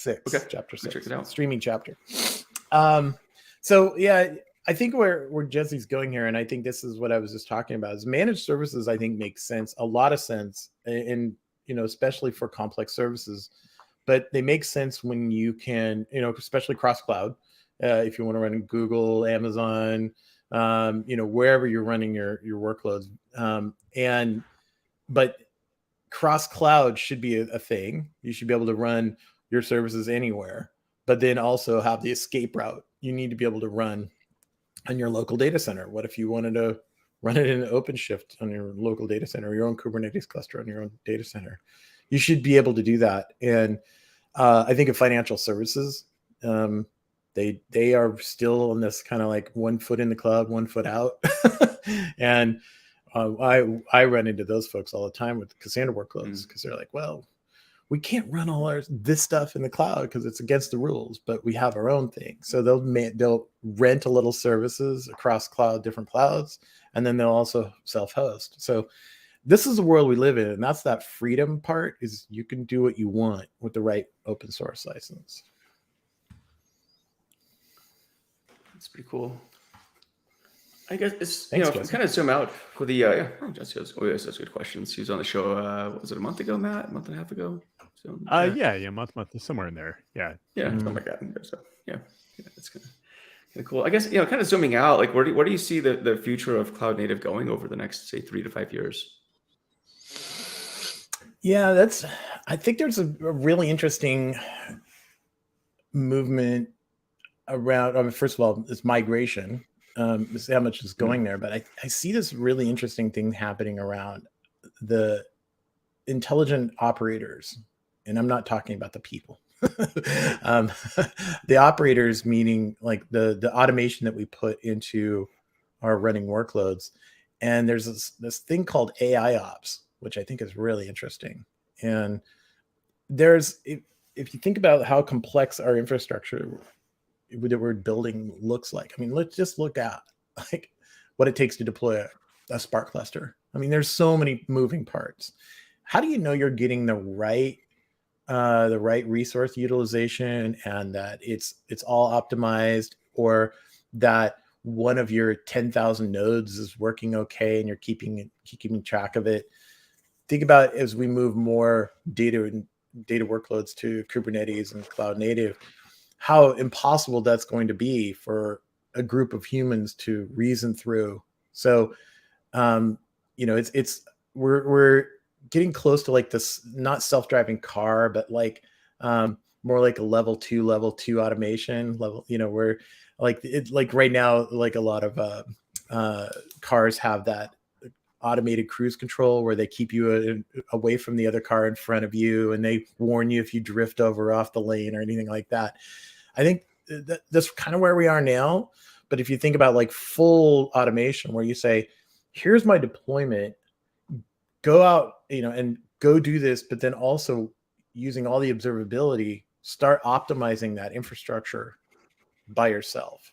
Okay. Chapter 6. Check it out. Streaming chapter. So yeah, I think where Jesse's going here, and I think this is what I was just talking about, is managed services. I think makes sense, a lot of sense, and especially for complex services. But they make sense when you can, especially cross cloud. If you want to run in Google, Amazon, wherever you're running your workloads, but cross cloud should be a thing. You should be able to run your services anywhere, but then also have the escape route. You need to be able to run on your local data center. What if you wanted to run it in OpenShift on your local data center, your own Kubernetes cluster on your own data center? You should be able to do that. And I think of financial services, they are still on this kind of like 1 foot in the cloud, 1 foot out. And I run into those folks all the time with Cassandra workloads, because they're like, well, we can't run all this stuff in the cloud because it's against the rules, but we have our own thing. So they'll rent a little services across different clouds, and then they'll also self-host. So this is the world we live in, and that's that freedom part, is you can do what you want with the right open source license. That's pretty cool. I guess it's, Thanks, if you kind of zoom out for the, Jesse has good questions. He was on the show, was it a month ago, Matt? A month and a half ago? So, month, somewhere in there. Yeah. Something like that. So, that's kind of cool. I guess, kind of zooming out, like where do you see the future of cloud native going over the next, say, 3 to 5 years? Yeah, I think there's a really interesting movement around, first of all, it's migration. See how much is going there, but I see this really interesting thing happening around the intelligent operators, and I'm not talking about the people. The operators, meaning like the automation that we put into our running workloads. And there's this thing called AI ops, which I think is really interesting. And if you think about how complex our infrastructure that we're building looks like. I mean, let's just look at like what it takes to deploy a Spark cluster. I mean, there's so many moving parts. How do you know you're getting the right resource utilization, and that it's all optimized, or that one of your 10,000 nodes is working okay and you're keeping track of it? Think about, as we move more data workloads to Kubernetes and cloud native, how impossible that's going to be for a group of humans to reason through. So, we're getting close to like this, not self-driving car, but like more like a level 2 automation level, where like right now, like a lot of cars have that automated cruise control where they keep you away from the other car in front of you, and they warn you if you drift over off the lane or anything like that. I think that's kind of where we are now. But if you think about like full automation, where you say, here's my deployment, go out, and go do this, but then also using all the observability, start optimizing that infrastructure by yourself,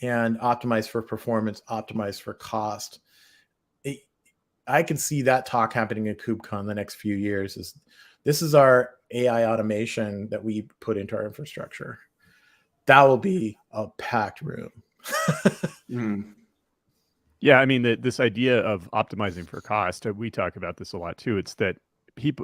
and optimize for performance, optimize for cost. I can see that talk happening at KubeCon the next few years. This is our AI automation that we put into our infrastructure. That will be a packed room. Yeah, I mean, this idea of optimizing for cost, we talk about this a lot too. It's that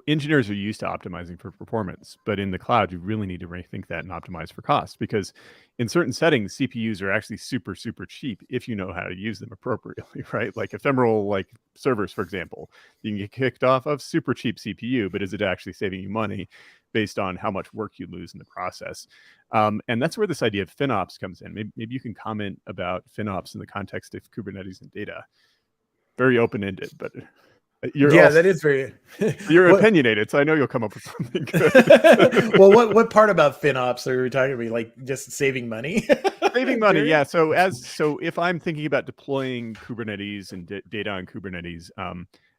engineers are used to optimizing for performance, but in the cloud, you really need to rethink that and optimize for cost, because in certain settings, CPUs are actually super, super cheap if you know how to use them appropriately, right? Like ephemeral, like servers, for example, you can get kicked off of super cheap CPU, but is it actually saving you money based on how much work you lose in the process? And that's where this idea of Finnops comes in. Maybe you can comment about Finnops in the context of Kubernetes and data. Very open-ended, but that is very. You're opinionated, so I know you'll come up with something good. Well, what part about FinOps are we talking about? Like just saving money? Saving money, yeah. So if I'm thinking about deploying Kubernetes and data on Kubernetes,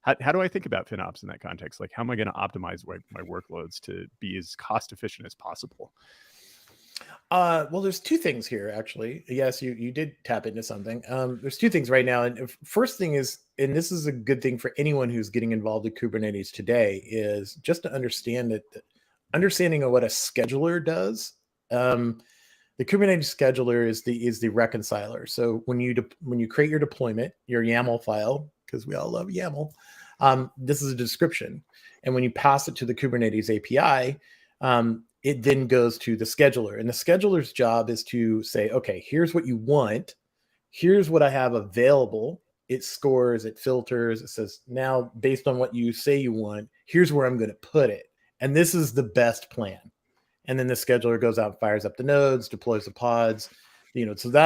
how do I think about FinOps in that context? Like, how am I going to optimize my workloads to be as cost efficient as possible? Well, there's two things here, actually. Yes, you did tap into something. There's two things right now. And first thing is, and this is a good thing for anyone who's getting involved in Kubernetes today, is just to understand that understanding of what a scheduler does. The Kubernetes scheduler is the reconciler. So when you create your deployment, your YAML file, because we all love YAML, this is a description. And when you pass it to the Kubernetes API, it then goes to the scheduler. And the scheduler's job is to say, okay, here's what you want. Here's what I have available. It scores, it filters, it says, now based on what you say you want, here's where I'm going to put it. And this is the best plan. And then the scheduler goes out and fires up the nodes, deploys the pods, so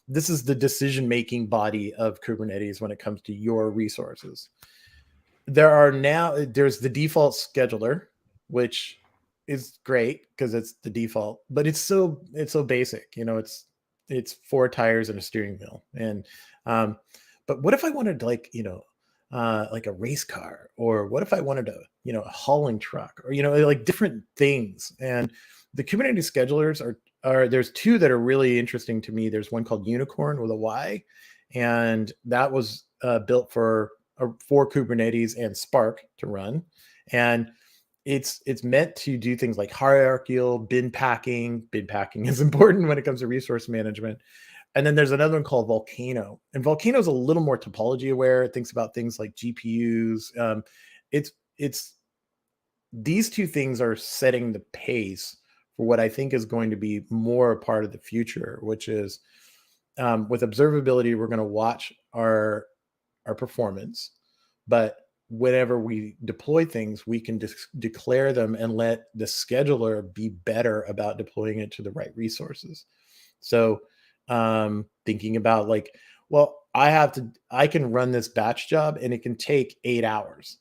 this is the decision-making body of Kubernetes when it comes to your resources. There's the default scheduler, which is great because it's the default, but it's so basic. It's 4 tires and a steering wheel. And but what if I wanted like a race car, or what if I wanted a hauling truck, or like different things? And the Kubernetes schedulers are there's 2 that are really interesting to me. There's one called Unicorn with a Y, and that was built for Kubernetes and Spark to run, and it's meant to do things like hierarchical bin packing. Bin packing is important when it comes to resource management. And then there's another one called Volcano, and Volcano is a little more topology aware. It thinks about things like GPUs. It's these 2 things are setting the pace for what I think is going to be more a part of the future, which is with observability, we're going to watch our performance, but whenever we deploy things, we can declare them and let the scheduler be better about deploying it to the right resources. So thinking about like, well, I can run this batch job and it can take 8 hours.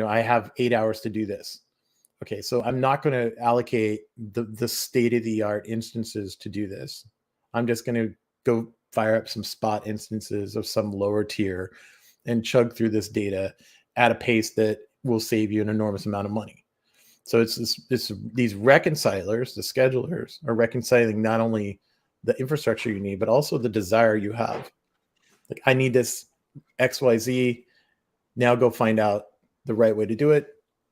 I have 8 hours to do this. Okay, so I'm not going to allocate the state-of-the-art instances to do this. I'm just going to go fire up some spot instances of some lower tier and chug through this data at a pace that will save you an enormous amount of money. So it's these reconcilers, the schedulers, are reconciling not only the infrastructure you need, but also the desire you have. Like, I need this XYZ. Now go find out the right way to do it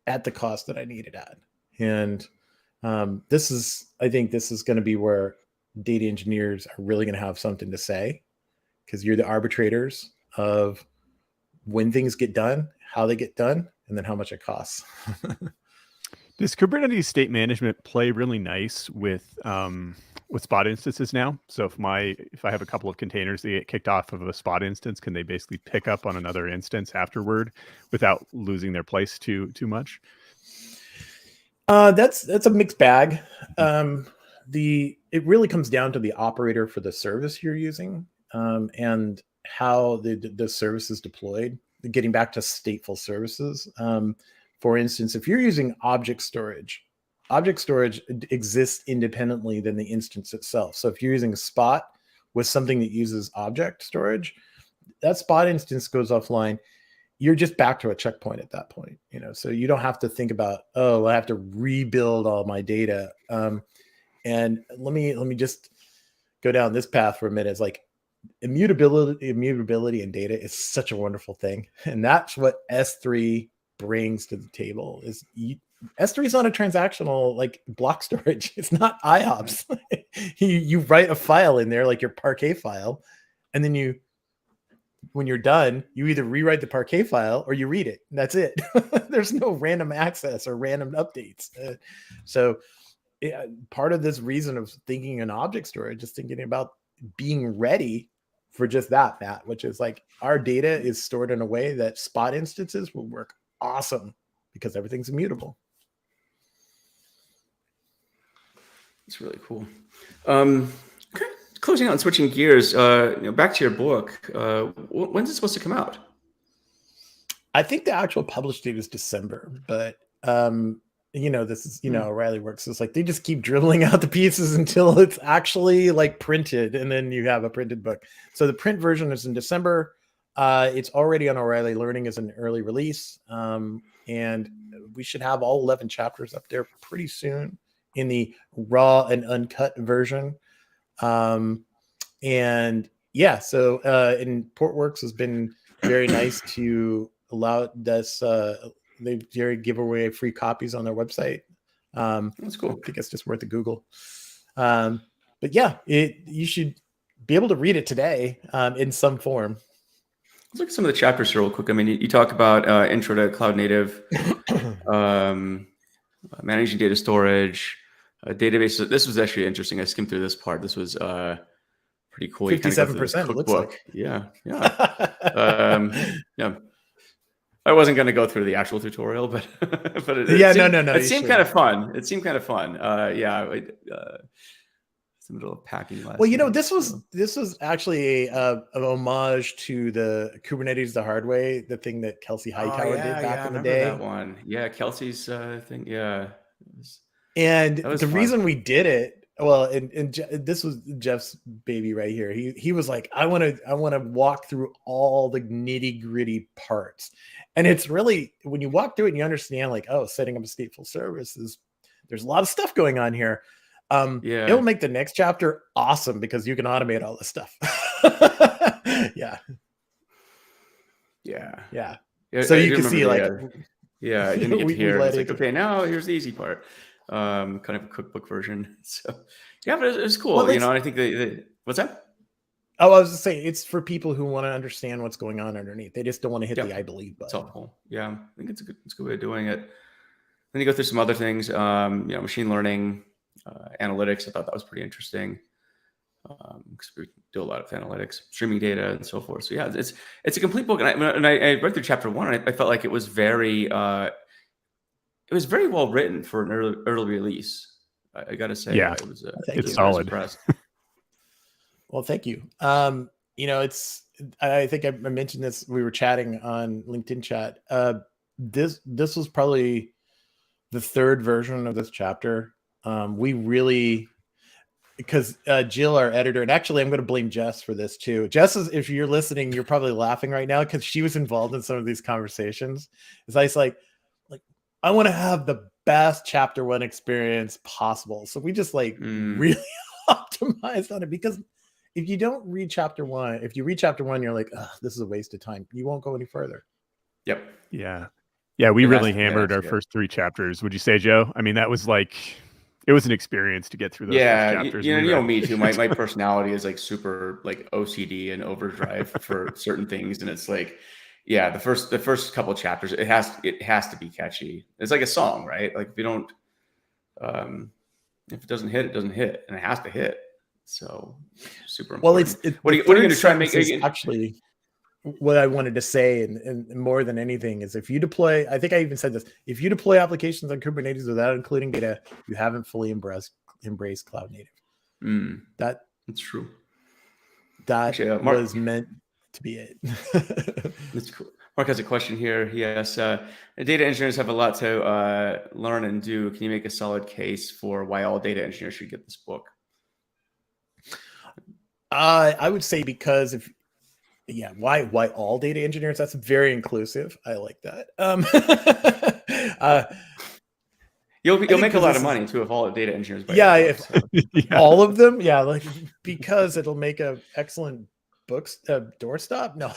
at the cost that I need it at. And I think this is going to be where data engineers are really going to have something to say, because you're the arbitrators of when things get done, how they get done, and then how much it costs. Does Kubernetes state management play really nice with spot instances now? So if I have a couple of containers that get kicked off of a spot instance, can they basically pick up on another instance afterward without losing their place too much? That's a mixed bag. It really comes down to the operator for the service you're using, and how the service is deployed. Getting back to stateful services. For instance, if you're using object storage exists independently than the instance itself. So if you're using a spot with something that uses object storage, that spot instance goes offline. You're just back to a checkpoint at that point, so you don't have to think about, oh, I have to rebuild all my data. And let me just go down this path for a minute. It's like immutability in data is such a wonderful thing. And that's what S3 brings to the table. S3 is not a transactional like block storage. It's not IOPS. you write a file in there, like your Parquet file, and then when you're done, you either rewrite the Parquet file or you read it. And that's it. There's no random access or random updates. Part of this reason of thinking in object storage is thinking about being ready for just that, Matt, which is like our data is stored in a way that spot instances will work awesome because everything's immutable. It's really cool. Okay. Closing out and switching gears, back to your book. When's it supposed to come out? I think the actual published date is December, but this is, OReilly works. It's like they just keep dribbling out the pieces until it's actually like printed, and then you have a printed book. So the print version is in December. It's already on O'Reilly Learning as an early release. And we should have all 11 chapters up there pretty soon in the raw and uncut version. And yeah, so and Portworx has been very nice to allow us. They give away free copies on their website. That's cool. I think it's just worth a Google. But yeah, you should be able to read it today in some form. Let's look at some of the chapters here real quick. I mean, you talk about intro to cloud native, managing data storage, database. This was actually interesting. I skimmed through this part. This was pretty cool. 57%. It looks like. Yeah. Yeah. I wasn't going to go through the actual tutorial, but it seemed kind of fun. It seemed kind of fun. It's the middle of packing last. Well, this was actually an homage to the Kubernetes the hard way, the thing that Kelsey Hightower did back in the day. That one, yeah, Kelsey's thing, yeah. And the fun. Reason we did it, well, and this was Jeff's baby right here. He was like, I want to walk through all the nitty gritty parts, and it's really when you walk through it and you understand, like, oh, setting up a stateful service there's a lot of stuff going on here. It'll make the next chapter awesome because you can automate all this stuff. Yeah. So you can see, like, I didn't get to hear. It's like, okay, now here's the easy part. Kind of a cookbook version. So yeah, but it's cool. Well, and I think what's that? Oh, I was just saying, it's for people who want to understand what's going on underneath. They just don't want to hit the I believe button. It's helpful. Yeah, I think it's a good way of doing it. Then you go through some other things. Machine learning. Analytics, I thought that was pretty interesting because we do a lot of analytics, streaming data, and so forth. So yeah, it's a complete book, and I read through chapter 1, and I felt like it was very well written for an early release. I got to say, it was. It's solid. Well, thank you. It's. I think I mentioned this. We were chatting on LinkedIn chat. This was probably the third version of this chapter. We really, because Jill, our editor, and actually I'm going to blame Jess for this too. Jess, if you're listening, you're probably laughing right now because she was involved in some of these conversations. It's like I want to have the best chapter 1 experience possible. So we just really optimized on it, because if you don't read chapter 1, if you read chapter 1, you're like, this is a waste of time. You won't go any further. Yep. Yeah. We really hammered our first 3 chapters. Would you say, Joe? I mean, that was it was an experience to get through those first chapters. Me too. My personality is like super like OCD and overdrive for certain things, and it's like, the first couple of chapters, it has to be catchy. It's like a song, right? Like if you don't, if it doesn't hit, it doesn't hit, and it has to hit. So super important. Well, what are you going to try and make? Actually, what I wanted to say, and more than anything, is if you deploy, I think I even said this, if you deploy applications on Kubernetes without including data, you haven't fully embraced cloud native. That's true. That was meant to be it. That's cool. Mark has a question here. He asks, data engineers have a lot to learn and do. Can you make a solid case for why all data engineers should get this book? I would say because why all data engineers? That's very inclusive. I like that. You'll make a lot of money too if all data engineers. All of them, because it'll make an excellent doorstop. No,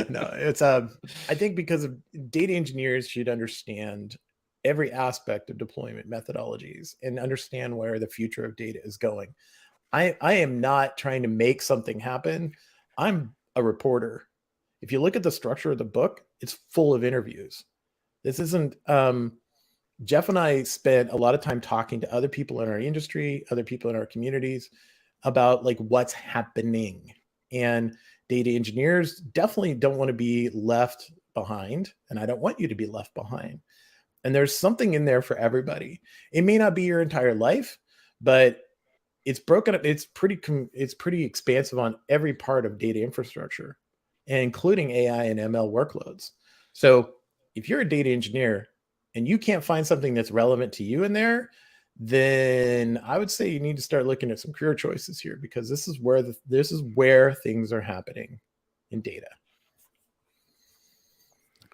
no, it's I think because data engineers should understand every aspect of deployment methodologies and understand where the future of data is going. I am not trying to make something happen. I'm a reporter. If you look at the structure of the book, it's full of interviews. This isn't Jeff and I spent a lot of time talking to other people in our industry, other people in our communities about what's happening. And data engineers definitely don't want to be left behind. And I don't want you to be left behind. And there's something in there for everybody. It may not be your entire life, but it's broken up. It's pretty expansive on every part of data infrastructure, including AI and ML workloads. So if you're a data engineer and you can't find something that's relevant to you in there, then I would say you need to start looking at some career choices here, because this is where things are happening in data.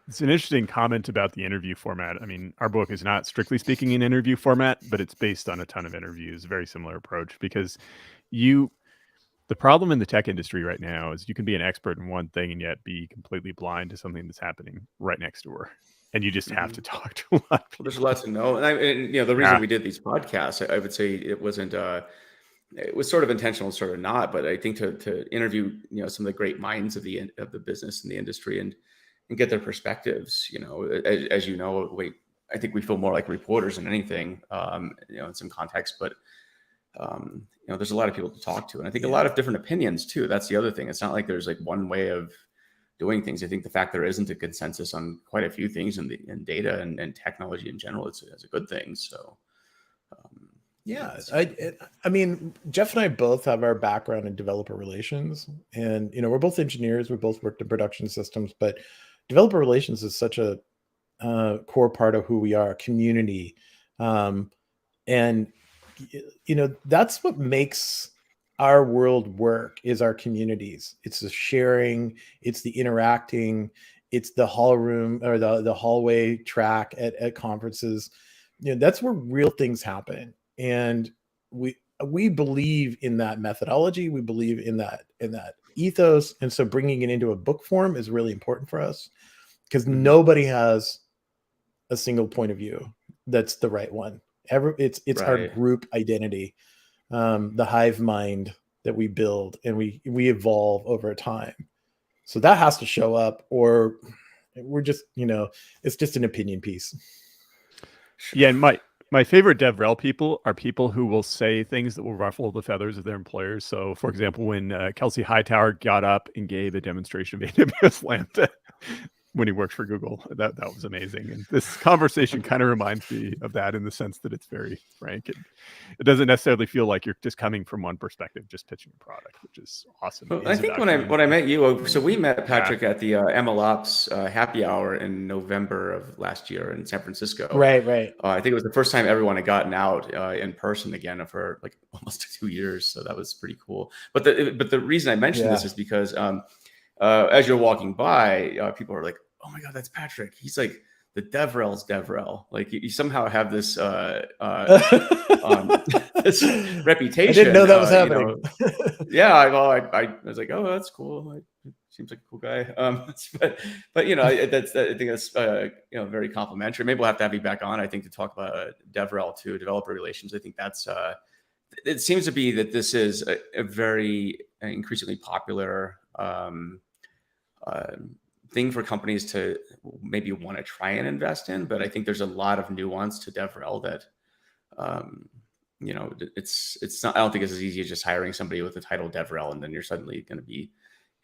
It's an interesting comment about the interview format. I mean, our book is not strictly speaking an interview format, but it's based on a ton of interviews, very similar approach, because the problem in the tech industry right now is you can be an expert in one thing and yet be completely blind to something that's happening right next door. And you just have to talk to a lot of people. Well, there's a lot to know. And the reason we did these podcasts, I would say it wasn't, it was sort of intentional, sort of not, but I think to interview, some of the great minds of the business and the industry and get their perspectives, as you know, I think we feel more like reporters than anything, in some context, but there's a lot of people to talk to, and I think a lot of different opinions too. That's the other thing. It's not like there's like one way of doing things. I think the fact there isn't a consensus on quite a few things in data and technology in general, it's a good thing. So, I mean, Jeff and I both have our background in developer relations, and we're both engineers. We both worked in production systems, but developer relations is such a core part of who we are, community, and that's what makes our world work, is our communities. It's the sharing, it's the interacting, it's the hall room or the hallway track at conferences. That's where real things happen. And we believe in that methodology. We believe in that ethos. And so bringing it into a book form is really important for us, because nobody has a single point of view that's the right one. It's right. Our group identity, the hive mind that we build and we evolve over time. So that has to show up, or we're just, it's just an opinion piece. Yeah, and my favorite DevRel people are people who will say things that will ruffle the feathers of their employers. So, for example, when Kelsey Hightower got up and gave a demonstration of AWS Lambda when he worked for Google, that was amazing. And this conversation kind of reminds me of that, in the sense that it's very frank. It doesn't necessarily feel like you're just coming from one perspective, just pitching a product, which is awesome. Well, I think when I met you, so we met Patrick at the MLOps happy hour in November of last year in San Francisco. Right. I think it was the first time everyone had gotten out in person again for like almost 2 years. So that was pretty cool. But the reason I mentioned this is because as you're walking by, people are like, "Oh my God, that's Patrick. He's like the DevRel's DevRel." Like you somehow have this this reputation. I didn't know that was happening. I was like, "Oh, that's cool. Seems like a cool guy." But I think that's very complimentary. Maybe we'll have to have you back on, I think, to talk about DevRel too, developer relations. I think that's it seems to be that this is a very increasingly popular thing for companies to maybe want to try and invest in. But I think there's a lot of nuance to DevRel that, it's not, I don't think it's as easy as just hiring somebody with the title DevRel and then you're suddenly going to be,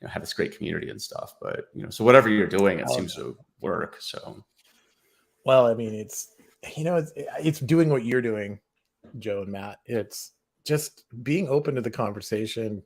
have this great community and stuff. But, so whatever you're doing, it seems to work. So, well, I mean, it's doing what you're doing, Joe and Matt. It's just being open to the conversation,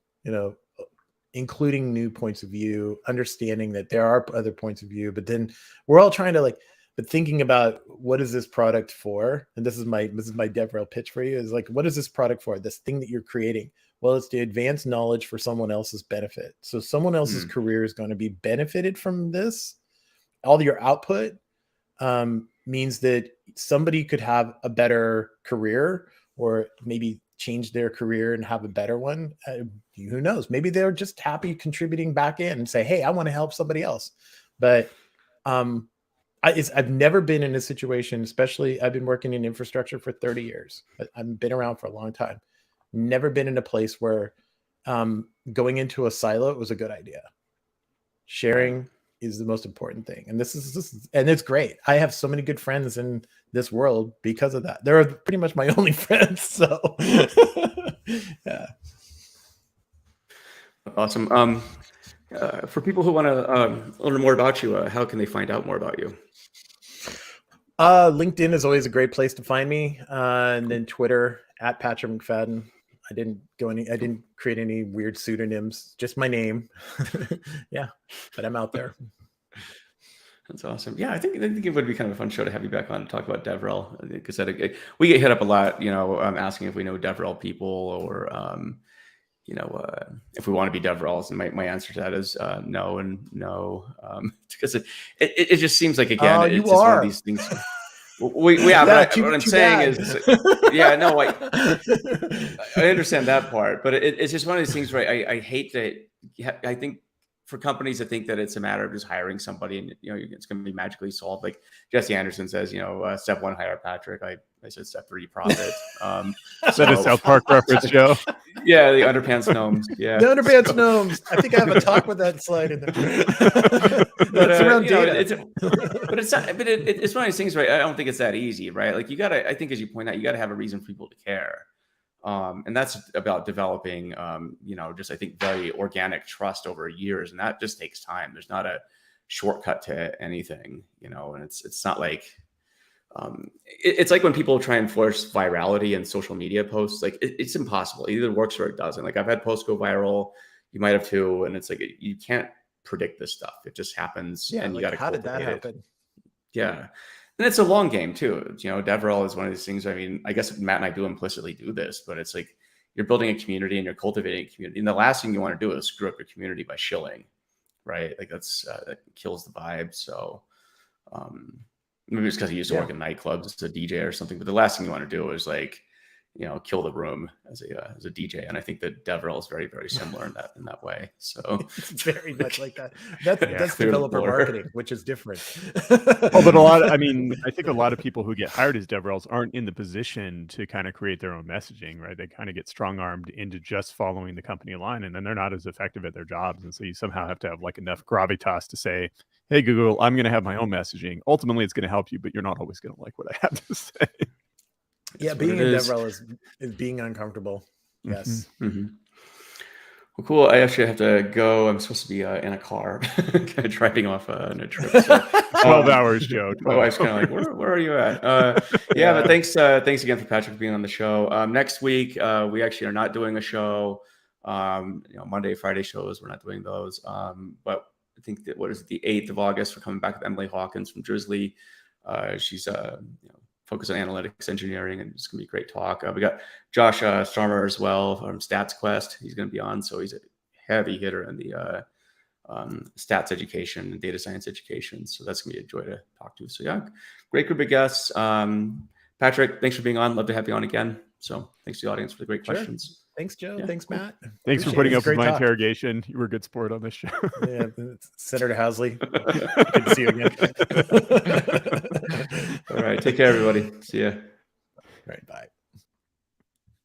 including new points of view, understanding that there are other points of view, but then we're all trying to but thinking about what is this product for? And this is my DevRel pitch for you, is like, what is this product for? This thing that you're creating? Well, it's to advance knowledge for someone else's benefit. So someone else's career is going to be benefited from this. All your output means that somebody could have a better career, or maybe change their career and have a better one. Who knows? Maybe they're just happy contributing back in and say, "Hey, I want to help somebody else." But I've never been in a situation, especially I've been working in infrastructure for 30 years. I've been around for a long time. Never been in a place where going into a silo was a good idea. Sharing is the most important thing. And this is and it's great. I have so many good friends in this world because of that. They're pretty much my only friends. So yeah. Awesome. For people who want to learn more about you, how can they find out more about you? LinkedIn is always a great place to find me. And then Twitter at Patrick McFadin. I didn't create any weird pseudonyms, just my name. Yeah, but I'm out there. That's awesome. Yeah, I think it would be kind of a fun show to have you back on and talk about DevRel, because we get hit up a lot, asking if we know DevRel people, or if we want to be DevRels, and my answer to that is no and no, because it just seems like, again, it's just one of these things. Yeah, but what I'm saying is, yeah, no, I understand that part, but it's just one of these things where I hate that. I think for companies that think that it's a matter of just hiring somebody and it's going to be magically solved, like Jesse Anderson says, step 1, hire Patrick. I said step 3, profit. Is that a South Park reference, Joe? Yeah, the underpants gnomes. Yeah, the underpants gnomes. I think I have a talk with that slide in there. That's around data. But it's not. But it's one of these things, right? I don't think it's that easy, right? Like I think, as you point out, you got to have a reason for people to care. And that's about developing, just, I think, very organic trust over years. And that just takes time. There's not a shortcut to anything, and it's not like, it's like when people try and force virality in social media posts, like it's impossible. It either works or it doesn't. Like I've had posts go viral, you might have too. And it's like, you can't predict this stuff. It just happens. Yeah, and you got to, how did that happen? Yeah. And it's a long game too. DevRel is one of these things. I mean, I guess Matt and I do implicitly do this, but it's like you're building a community and you're cultivating a community. And the last thing you want to do is screw up your community by shilling, right? Like that kills the vibe. So maybe it's because he used to work in nightclubs as a DJ or something. But the last thing you want to do is like, kill the room as a DJ. And I think that DevRel is very, very similar in that way. So it's very much like that. That's developer marketing, which is different. But I think a lot of people who get hired as DevRels aren't in the position to kind of create their own messaging, right? They kind of get strong-armed into just following the company line, and then they're not as effective at their jobs. And so you somehow have to have like enough gravitas to say, hey, Google, I'm going to have my own messaging. Ultimately, it's going to help you, but you're not always going to like what I have to say. Yeah, being a DevRel is being uncomfortable. Yes. Mm-hmm. Well, cool. I actually have to go. I'm supposed to be in a car, kind of driving off on a trip. So, 12 hours, Joe. My wife's kind of like, where are you at? But thanks again for Patrick being on the show. Next week, we actually are not doing a show. Monday, Friday shows, we're not doing those. But I think that, the 8th of August, we're coming back with Emily Hawkins from Drizzly. She's focused on analytics engineering, and it's gonna be a great talk. We got Josh Starmer as well from Stats Quest. He's gonna be on, so he's a heavy hitter in the stats education and data science education. So that's gonna be a joy to talk to. So yeah, great group of guests. Patrick, thanks for being on. Love to have you on again. So thanks to the audience for the great questions. Thanks, Joe. Yeah, thanks, Matt. Thanks for putting up with my interrogation. You were a good sport on this show. Yeah, Senator Housley. Good to see you again. All right. Take care, everybody. See ya. All right. Bye.